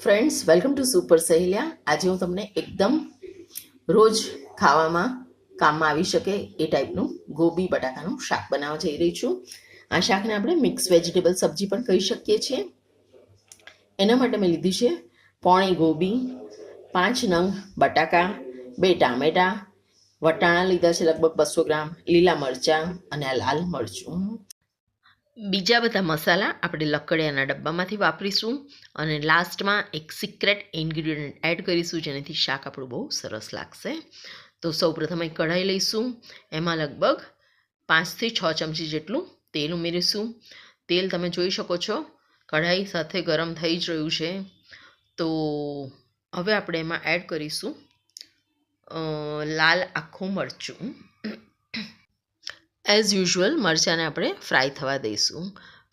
Friends, welcome to super સહેલિયા. આજે હું તમને એકદમ રોજ ખાવામાં કામમાં આવી શકે એ ટાઈપનું ગોબી બટાકાનું શાક બનાવવા જઈ રહી છું. આ શાકને આપણે મિક્સ વેજીટેબલ સબ્જી પણ કહી શકીએ છીએ. એના માટે મેં લીધી છે પોણી ગોબી, 5 નંગ બટાકા, 2 ટામેટા, વટાણા લીધા છે લગભગ 200 ગ્રામ, લીલા મરચાં અને આ લાલ મરચું. બીજા બધા મસાલા આપણે લકડિયાના ડબ્બામાંથી વાપરીશું અને લાસ્ટમાં એક સિક્રેટ ઇન્ગ્રીડિયન્ટ એડ કરીશું જેનાથી શાક આપણું બહુ સરસ લાગશે. તો સૌપ્રથમ એક કઢાઈ લઈશું. એમાં લગભગ 5 થી 6 ચમચી જેટલું તેલ ઉમેરીશું. તેલ તમે જોઈ શકો છો કઢાઈ સાથે ગરમ થઈ જ રહ્યું છે. તો હવે આપણે એમાં એડ કરીશું લાલ આખું મરચું. એઝ યુઝ્યુઅલ મરચાંને આપણે ફ્રાય થવા દઈશું.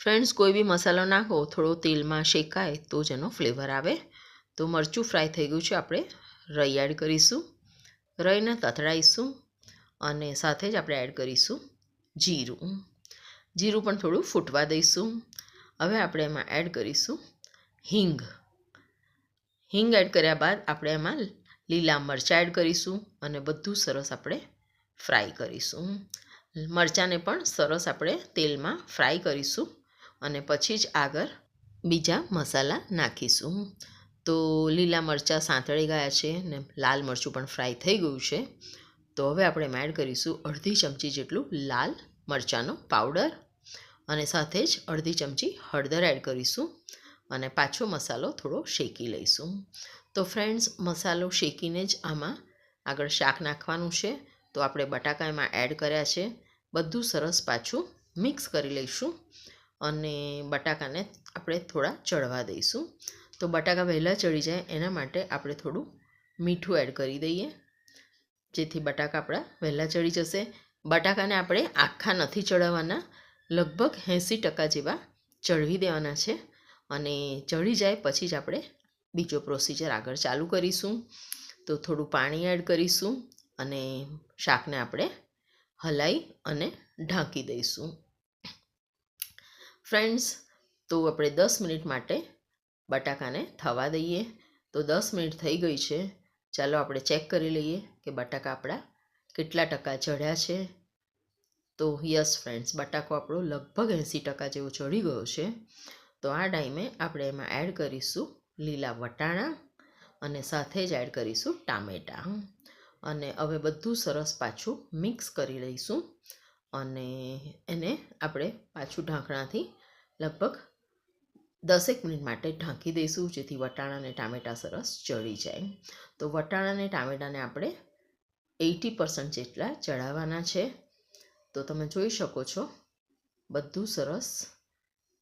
ફ્રેન્ડ્સ, કોઈ બી મસાલો નાખો થોડો તેલમાં શેકાય તો જ એનો ફ્લેવર આવે. તો મરચું ફ્રાય થઈ ગયું છે. આપણે રઈ એડ કરીશું. રઈને તતડાઈશું અને સાથે જ આપણે એડ કરીશું જીરું. જીરું પણ થોડું ફૂટવા દઈશું. હવે આપણે એમાં એડ કરીશું હિંગ. હિંગ એડ કર્યા બાદ આપણે એમાં લીલા મરચાં એડ કરીશું અને બધું સરસ આપણે ફ્રાય કરીશું. મરચાંને પણ સરસ આપણે તેલમાં ફ્રાય કરીશું અને પછી જ આગળ બીજા મસાલા નાખીશું. તો લીલા મરચાં સાંતળી ગયા છે ને લાલ મરચું પણ ફ્રાય થઈ ગયું છે. તો હવે આપણે એમાં એડ કરીશું અડધી ચમચી જેટલું લાલ મરચાંનો પાવડર અને સાથે જ અડધી ચમચી હળદર એડ કરીશું અને પાછો મસાલો થોડો શેકી લઈશું. તો ફ્રેન્ડ્સ, મસાલો શેકીને જ આમાં આગળ શાક નાખવાનું છે. તો આપણે બટાકા એમાં એડ કર્યા છે. બધું સરસ પાછું મિક્સ કરી લઈશું અને બટાકાને આપણે થોડા ચડવા દઈશું. તો બટાકા વહેલા ચડી જાય એના માટે આપણે થોડું મીઠું એડ કરી દઈએ જેથી બટાકા આપણા વહેલા ચડી જશે. બટાકાને આપણે આખા નથી ચડાવવાના, લગભગ 80% જેવા ચડવી દેવાના છે અને ચડી જાય પછી જ આપણે બીજો પ્રોસીજર આગળ ચાલુ કરીશું. તો થોડું પાણી એડ કરીશું અને શાકને આપણે હલાઈ અને ઢાંકી દઈશું. ફ્રેન્ડ્સ, તો આપણે 10 મિનિટ માટે બટાકાને થવા દઈએ. તો 10 મિનિટ થઈ ગઈ છે. ચાલો આપણે ચેક કરી લઈએ કે બટાકા આપણા કેટલા ટકા ચઢ્યા છે. તો યસ ફ્રેન્ડ્સ, બટાકો આપણો લગભગ 80% જેવો ચડી ગયો છે. તો આ ટાઈમે આપણે એમાં એડ કરીશું લીલા વટાણા અને સાથે જ એડ કરીશું ટામેટાં અને હવે બધું સરસ પાછું મિક્સ કરી લઈશું અને એને આપણે પાછું ઢાંકણાથી લગભગ 10 મિનિટ માટે ઢાંકી દઈશું જેથી વટાણા અને ટામેટાં સરસ ચડી જાય. તો વટાણા અને ટામેટાને આપણે 80% જેટલા ચડાવવાના છે. તો તમે જોઈ શકો છો બધું સરસ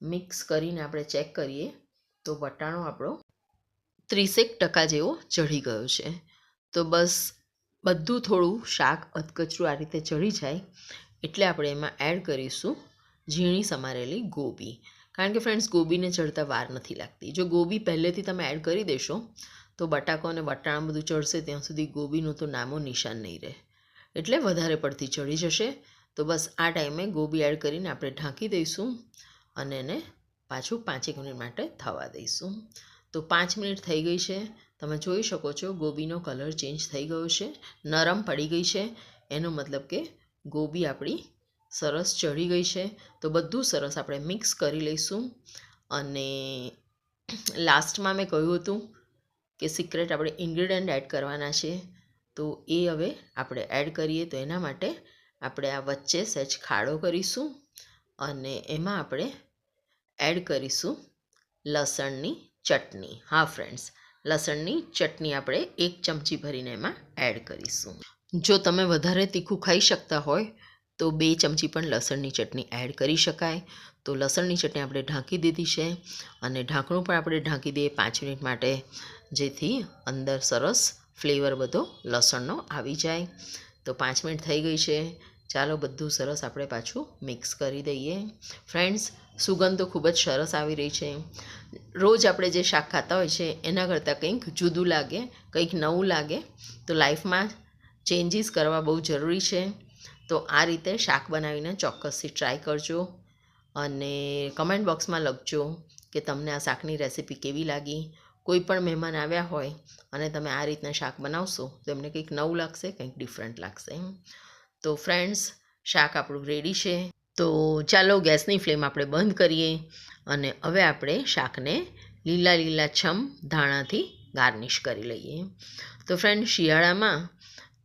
મિક્સ કરીને આપણે ચેક કરીએ તો વટાણો આપણો 30% જેવો ચઢી ગયો છે. તો બસ બધું થોડું શાક અધકચરું આ રીતે ચડી જાય એટલે આપણે એમાં એડ કરીશું ઝીણી સમારેલી ગોબી. કારણ કે ફ્રેન્ડ્સ, ગોબીને ચડતા વાર નથી લાગતી. જો ગોબી પહેલેથી તમે એડ કરી દેશો તો બટાકો અને વટાણા બધું ચડશે ત્યાં સુધી ગોબીનું તો નામો નિશાન નહીં રહે, એટલે વધારે પડતી ચડી જશે. તો બસ આ ટાઈમે ગોબી એડ કરીને આપણે ઢાંકી દઈશું અને એને પાછું 5 મિનિટ માટે થવા દઈશું. તો 5 મિનિટ થઈ ગઈ છે. તમે જોઈ શકો છો ગોબીનો કલર ચેન્જ થઈ ગયો છે, નરમ પડી ગઈ છે. એનો મતલબ કે ગોબી આપણી સરસ ચડી ગઈ છે. તો બધું સરસ આપણે મિક્સ કરી લઈશું અને લાસ્ટમાં મેં કહ્યું હતું કે સિક્રેટ આપણે ઇન્ગ્રીડિયન્ટ એડ કરવાના છે. તો એ હવે આપણે એડ કરીએ. તો એના માટે આપણે આ વચ્ચે સહેજ ખાડો કરીશું અને એમાં આપણે એડ કરીશું લસણની ચટણી. હા ફ્રેન્ડ્સ, લસણની ચટણી આપણે 1 ચમચી ભરીને એમાં એડ કરીશું. જો તમે વધારે તીખું ખાઈ શકતા હોય તો 2 ચમચી પણ લસણની ચટણી એડ કરી શકાય. તો લસણની ચટણી આપણે ઢાંકી દીધી છે અને ઢાંકણું પણ આપણે ઢાંકી દઈએ 5 મિનિટ માટે જેથી અંદર સરસ ફ્લેવર બધો લસણનો આવી જાય. તો 5 મિનિટ થઈ ગઈ છે. ચાલો બધું સરસ આપણે પાછું મિક્સ કરી દઈએ. ફ્રેન્ડ્સ, સુગંધ તો ખૂબ જ સરસ આવી રહી છે. રોજ આપણે જે શાક ખાતા હોય છે એના કરતાં કંઈક જુદું લાગે, કંઈક નવું લાગે. તો લાઈફમાં ચેન્જીસ કરવા બહુ જરૂરી છે. તો આ રીતે શાક બનાવીને ચોક્કસથી ટ્રાય કરજો અને કમેન્ટ બોક્સમાં લખજો કે તમને આ શાકની રેસિપી કેવી લાગી. કોઈ પણ મહેમાન આવ્યા હોય અને તમે આ રીતના શાક બનાવશો તો એમને કંઈક નવું લાગશે, કંઈક ડિફરન્ટ લાગશે. તો ફ્રેન્ડ્સ, શાક આપણું રેડી છે. તો ચાલો ગેસની ફ્લેમ આપણે બંધ કરીએ અને હવે આપણે શાકને લીલાછમ ધાણાથી ગાર્નિશ કરી લઈએ. તો ફ્રેન્ડ, શિયાળામાં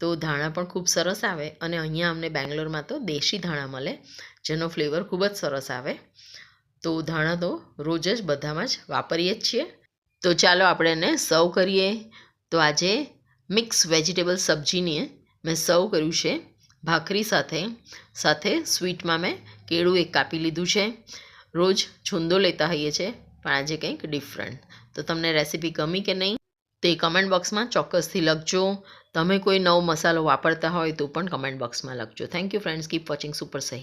તો ધાણા પણ ખૂબ સરસ આવે અને અહીંયા અમને બેંગ્લોરમાં તો દેશી ધાણા મળે, જેનો ફ્લેવર ખૂબ જ સરસ આવે. તો ધાણા તો રોજ જ બધામાં જ વાપરીએ જ છીએ. તો ચાલો આપણે એને સર્વ કરીએ. તો આજે મિક્સ વેજીટેબલ સબ્જીને મેં સર્વ કર્યું છે ભાખરી સાથે સ્વીટમાં મેં કેળું એક કાપી લીધું છે. રોજ છુંદો લેતા હોઈએ છીએ, પણ આજે કંઈક ડિફરન્ટ. તો તમને રેસીપી ગમી કે નહીં તે કમેન્ટ બોક્સમાં ચોક્કસથી લખજો. તમે કોઈ નવો મસાલો વાપરતા હોય તો પણ કમેન્ટ બોક્સમાં લખજો. Thank you friends, keep watching super સહી.